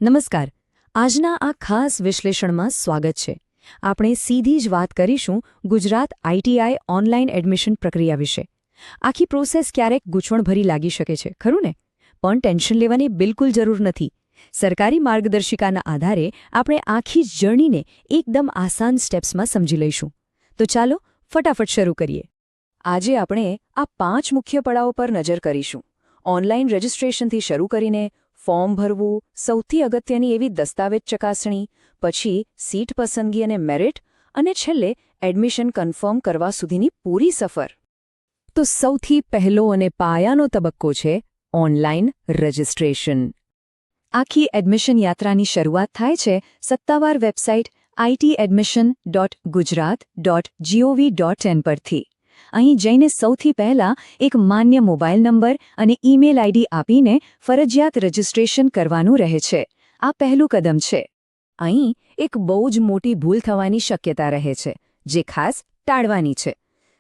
નમસ્કાર. આજના આ ખાસ વિશ્લેષણમાં સ્વાગત છે. આપણે સીધી જ વાત કરીશું ગુજરાત આઈટીઆઈ ઓનલાઈન એડમિશન પ્રક્રિયા વિશે. આખી પ્રોસેસ ક્યારેક ગૂંચવણભરી લાગી શકે છે, ખરું ને? પણ ટેન્શન લેવાની બિલકુલ જરૂર નથી. સરકારી માર્ગદર્શિકાના આધારે આપણે આખી જર્નીને એકદમ આસાન સ્ટેપ્સમાં સમજી લઈશું. તો ચાલો ફટાફટ શરૂ કરીએ. આજે આપણે આ 5 મુખ્ય પડાવો પર નજર કરીશું. ઓનલાઈન રજિસ્ટ્રેશનથી શરૂ કરીને ફોર્મ ભરવું, સૌથી અગત્યની એવી દસ્તાવેજ ચકાસણી, પછી સીટ પસંદગી અને મેરિટ, અને છેલ્લે એડમિશન કન્ફર્મ કરવા સુધીની પૂરી સફર. તો સૌથી પહેલો અને પાયાનો તબક્કો છે ઓનલાઈન રજિસ્ટ્રેશન. આખી એડમિશન યાત્રાની શરૂઆત થાય છે સત્તાવાર વેબસાઇટ itadmission.gujarat.gov.in પરથી. અહીં જઈને સૌથી પહેલાં એક માન્ય મોબાઈલ નંબર અને ઈમેલ આઈડી આપીને ફરજિયાત રજિસ્ટ્રેશન કરવાનું રહે છે. આ પહેલું કદમ છે. અહીં એક બહુ જ મોટી ભૂલ થવાની શક્યતા રહે છે, જે ખાસ ટાળવાની છે.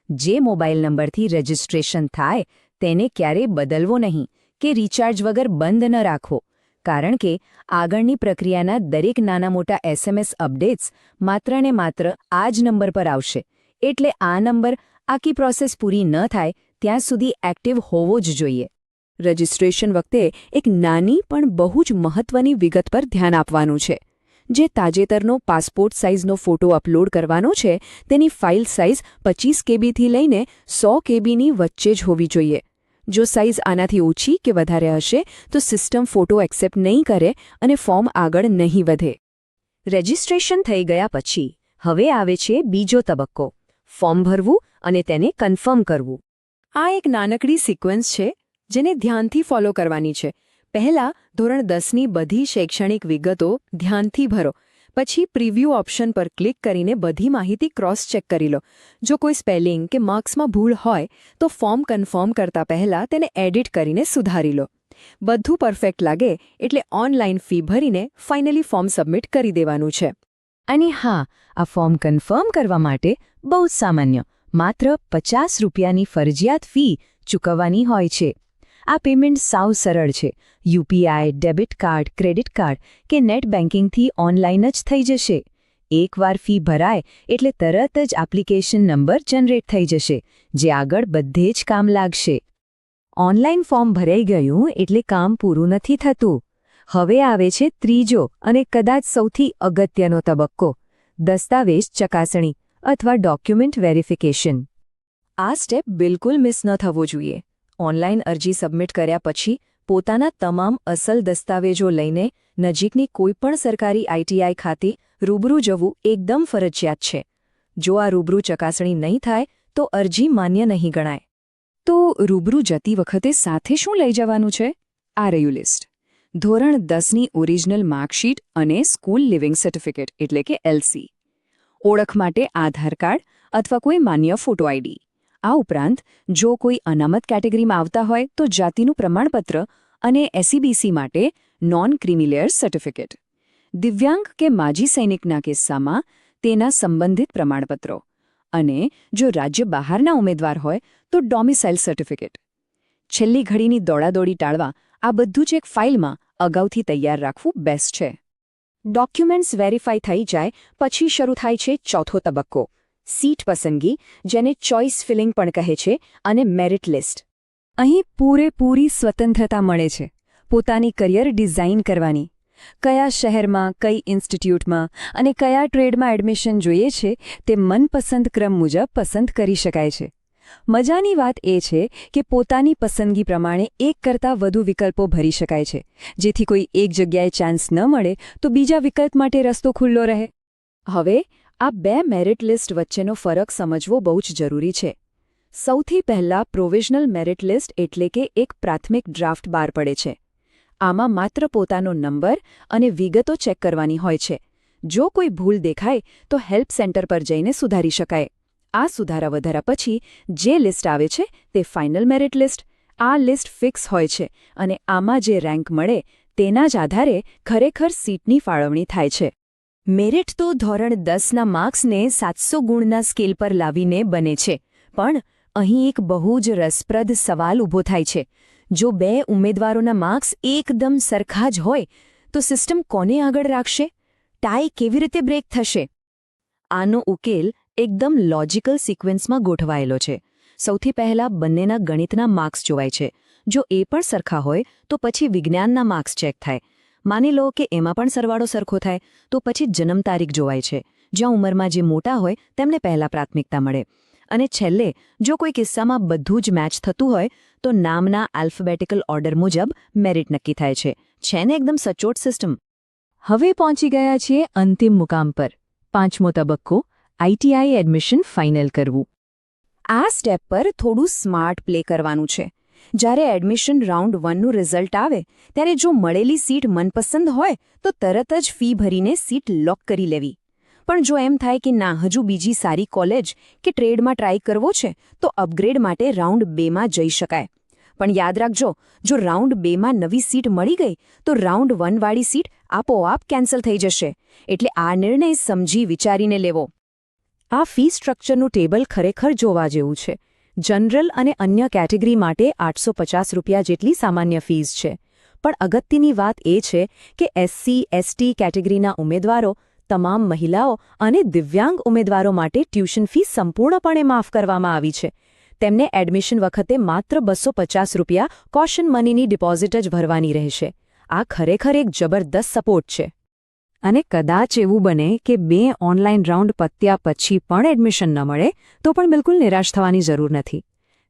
જે મોબાઈલ નંબરથી રજિસ્ટ્રેશન થાય તેને ક્યારેય બદલવો નહીં કે રિચાર્જ વગર બંધ ન રાખવો, કારણ કે આગળની પ્રક્રિયાના દરેક નાના મોટા SMS અપડેટ્સ માત્ર ને માત્ર આ જ નંબર પર આવશે. એટલે આ નંબર આખી પ્રોસેસ પૂરી ન થાય ત્યાં સુધી એક્ટિવ હોવો જ જોઈએ. રજિસ્ટ્રેશન વખતે એક નાની પણ બહુ જ મહત્વની વિગત પર ધ્યાન આપવાનું છે. જે તાજેતરનો પાસપોર્ટ સાઇઝનો ફોટો અપલોડ કરવાનો છે તેની ફાઇલ સાઇઝ 25 કેબીથી લઈને 100 કેબીની વચ્ચે જ હોવી જોઈએ. જો સાઇઝ આનાથી ઓછી કે વધારે હશે તો સિસ્ટમ ફોટો એક્સેપ્ટ નહીં કરે અને ફોર્મ આગળ નહીં વધે. રજિસ્ટ્રેશન થઈ ગયા પછી હવે આવે છે બીજો તબક્કો, ફોર્મ ભરવું અને તેને કન્ફર્મ કરવું. આ એક નાનકડી સિક્વન્સ છે જેને ધ્યાનથી ફોલો કરવાની છે. પહેલાં ધોરણ 10ની બધી શૈક્ષણિક વિગતો ધ્યાનથી ભરો. પછી પ્રિવ્યૂ ઓપ્શન પર ક્લિક કરીને બધી માહિતી ક્રોસ ચેક કરી લો. જો કોઈ સ્પેલિંગ કે માર્ક્સમાં ભૂલ હોય તો ફોર્મ કન્ફર્મ કરતા પહેલાં તેને એડિટ કરીને સુધારી લો. બધું પરફેક્ટ લાગે એટલે ઓનલાઈન ફી ભરીને ફાઇનલી ફોર્મ સબમિટ કરી દેવાનું છે. અને હા, આ ફોર્મ કન્ફર્મ કરવા માટે બહુ જ સામાન્ય માત્ર 50 રૂપિયાની ફરજિયાત ફી ચૂકવવાની હોય છે. આ પેમેન્ટ સાવ સરળ છે. UPI, debit card, credit card કે નેટ બેન્કિંગથી ઓનલાઈન જ થઈ જશે. એકવાર ફી ભરાય એટલે તરત જ એપ્લિકેશન નંબર જનરેટ થઈ જશે, જે આગળ બધે જ કામ લાગશે. ઓનલાઈન ફોર્મ ભરાઈ ગયું એટલે કામ પૂરું નથી થતું. હવે આવે છે ત્રીજો અને કદાચ સૌથી અગત્યનો તબક્કો, દસ્તાવેજ ચકાસણી અથવા ડોક્યુમેન્ટ વેરિફિકેશન. આ સ્ટેપ બિલકુલ મિસ ન થવો જોઈએ. ઓનલાઈન અરજી સબમિટ કર્યા પછી પોતાના તમામ અસલ દસ્તાવેજો લઈને નજીકની કોઈપણ સરકારી આઈટીઆઈ ખાતે રૂબરૂ જવું એકદમ ફરજિયાત છે. જો આ રૂબરૂ ચકાસણી નહીં થાય તો અરજી માન્ય નહીં ગણાય. તો રૂબરૂ જતી વખતે સાથે શું લઈ જવાનું છે? આ રહ્યું લિસ્ટ. ધોરણ 10ની ઓરિજિનલ માર્કશીટ અને સ્કૂલ લિવિંગ સર્ટિફિકેટ એટલે કે એલસી. ઓળખ માટે આધાર કાર્ડ અથવા કોઈ માન્ય ફોટો આઈડી. આ ઉપરાંત જો કોઈ અનામત કેટેગરીમાં આવતા હોય તો જાતિનું પ્રમાણપત્ર અને એસસીબીસી માટે નોન ક્રિમિલેયર સર્ટિફિકેટ. દિવ્યાંગ કે માજી સૈનિકના કિસ્સામાં તેના સંબંધિત પ્રમાણપત્રો. અને જો રાજ્ય બહારના ઉમેદવાર હોય તો ડોમિસાઇલ સર્ટિફિકેટ. છેલ્લી ઘડીની દોડાદોડી ટાળવા આ બધું જ એક ફાઇલમાં અગાઉથી તૈયાર રાખવું બેસ્ટ છે. ડોક્યુમેન્ટ્સ વેરીફાઈ થઈ જાય પછી શરૂ થાય છે ચોથો તબક્કો, સીટ પસંદગી, જેને ચોઇસ ફિલિંગ પણ કહે છે, અને મેરિટ લિસ્ટ. અહીં પૂરેપૂરી સ્વતંત્રતા મળે છે પોતાની કરિયર ડિઝાઇન કરવાની. કયા શહેરમાં, કઈ ઇન્સ્ટિટ્યૂટમાં અને કયા ટ્રેડમાં એડમિશન જોઈએ છે તે મનપસંદ ક્રમ મુજબ પસંદ કરી શકાય છે. મજાની વાત એ છે કે પોતાની પસંદગી પ્રમાણે એક કરતાં વધુ વિકલ્પો ભરી શકાય છે, જેથી કોઈ એક જગ્યાએ ચાન્સ ન મળે તો બીજા વિકલ્પ માટે રસ્તો ખુલ્લો રહે. હવે આ બે મેરિટ લિસ્ટ વચ્ચેનો ફરક સમજવો બહુ જ જરૂરી છે. સૌથી પહેલાં પ્રોવિઝનલ મેરિટ લિસ્ટ એટલે કે એક પ્રાથમિક ડ્રાફ્ટ બહાર પડે છે. આમાં માત્ર પોતાનો નંબર અને વિગતો ચેક કરવાની હોય છે. જો કોઈ ભૂલ દેખાય તો હેલ્પ સેન્ટર પર જઈને સુધારી શકાય. આ સુધારા વધારા પછી જે લિસ્ટ આવે છે તે ફાઇનલ મેરિટ લિસ્ટ. આ લિસ્ટ ફિક્સ હોય છે અને આમાં જે રેન્ક મળે તેના જ આધારે ખરેખર સીટની ફાળવણી થાય છે. મેરિટ તો ધોરણ 10ના માર્ક્સને 700 ગુણના સ્કેલ પર લાવીને બને છે. પણ અહીં એક બહુ જ રસપ્રદ સવાલ ઊભો થાય છે. જો બે ઉમેદવારોના માર્ક્સ એકદમ સરખા જ હોય તો સિસ્ટમ કોને આગળ રાખશે? ટાઈ કેવી રીતે બ્રેક થશે? આનો ઉકેલ એકદમ લોજિકલ સિક્વન્સમાં ગોઠવાયેલો છે. સૌથી પહેલાં બંનેના ગણિતના માર્ક્સ જોવાય છે. જો એ પણ સરખા હોય તો પછી વિજ્ઞાનના માર્ક્સ ચેક થાય. માની લો કે એમાં પણ સરવાળો સરખો થાય તો પછી જન્મ તારીખ જોવાય છે. જ્યાં ઉંમરમાં જે મોટા હોય તેમને પહેલાં પ્રાથમિકતા મળે. અને છેલ્લે જો કોઈ કિસ્સામાં બધું જ મેચ થતું હોય તો નામના આલ્ફાબેટિકલ ઓર્ડર મુજબ મેરિટ નક્કી થાય છે. છે ને એકદમ સચોટ સિસ્ટમ. હવે પહોંચી ગયા છીએ અંતિમ મુકામ પર. 5મો તબક્કો, આઈટીઆઈ એડમિશન ફાઇનલ કરવું. આ સ્ટેપ પર થોડું સ્માર્ટ પ્લે કરવાનું છે. જ્યારે એડમિશન રાઉન્ડ 1નું રિઝલ્ટ આવે ત્યારે જો મળેલી સીટ મનપસંદ હોય તો તરત જ ફી ભરીને સીટ લોક કરી લેવી. પણ જો એમ થાય કે ના, હજુ બીજી સારી કોલેજ કે ટ્રેડમાં ટ્રાય કરવો છે તો અપગ્રેડ માટે રાઉન્ડ 2માં જઈ શકાય. પણ યાદ રાખજો, જો રાઉન્ડ 2માં નવી સીટ મળી ગઈ તો રાઉન્ડ 1 વાળી સીટ આપોઆપ કેન્સલ થઈ જશે. એટલે આ નિર્ણય સમજી વિચારીને લેવો. આ ફી સ્ટ્રક્ચરનું ટેબલ ખરેખર જોવા જેવું છે. જનરલ અને અન્ય કેટેગરી માટે 850 રૂપિયા જેટલી સામાન્ય ફીસ છે. પણ અગત્યની વાત એ છે કે SC/ST કેટેગરીના ઉમેદવારો, તમામ મહિલાઓ અને દિવ્યાંગ ઉમેદવારો માટે ટ્યુશન ફી સંપૂર્ણપણે માફ કરવામાં આવી છે. તેમને એડમિશન વખતે માત્ર 250 રૂપિયા કોશન મનીની ડિપોઝિટ જ ભરવાની રહેશે. આ ખરેખર એક જબરદસ્ત સપોર્ટ છે. અને કદાચ એવું બને કે 2 ઓનલાઈન રાઉન્ડ પત્યા પછી પણ એડમિશન ન મળે તો પણ બિલકુલ નિરાશ થવાની જરૂર નથી.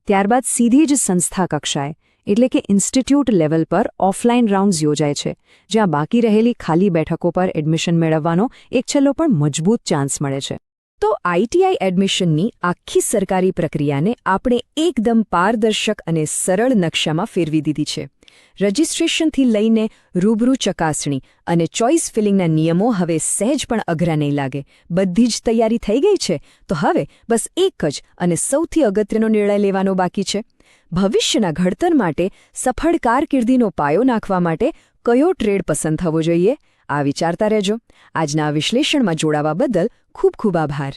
ત્યારબાદ સીધી જ સંસ્થા કક્ષાએ એટલે કે ઇન્સ્ટિટ્યૂટ લેવલ પર ઓફલાઈન રાઉન્ડ્સ યોજાય છે, જ્યાં બાકી રહેલી ખાલી બેઠકો પર એડમિશન મેળવવાનો એક છેલ્લો પણ મજબૂત ચાન્સ મળે છે. તો આઈટીઆઈ એડમિશનની આખી સરકારી પ્રક્રિયાને આપણે એકદમ પારદર્શક અને સરળ નકશામાં ફેરવી દીધી છે. રજિસ્ટ્રેશનથી લઈને રૂબરૂ ચકાસણી અને ચોઇસ ફિલિંગના નિયમો હવે સહેજ પણ અઘરા નહીં લાગે. બધી જ તૈયારી થઈ ગઈ છે. તો હવે બસ એક જ અને સૌથી અગત્યનો નિર્ણય લેવાનો બાકી છે. ભવિષ્યના ઘડતર માટે સફળ કારકિર્દીનો પાયો નાખવા માટે કયો ટ્રેડ પસંદ થવો જોઈએ? આ વિચારતા રહેજો. આજના આ વિશ્લેષણમાં જોડાવા બદલ ખૂબ ખૂબ આભાર.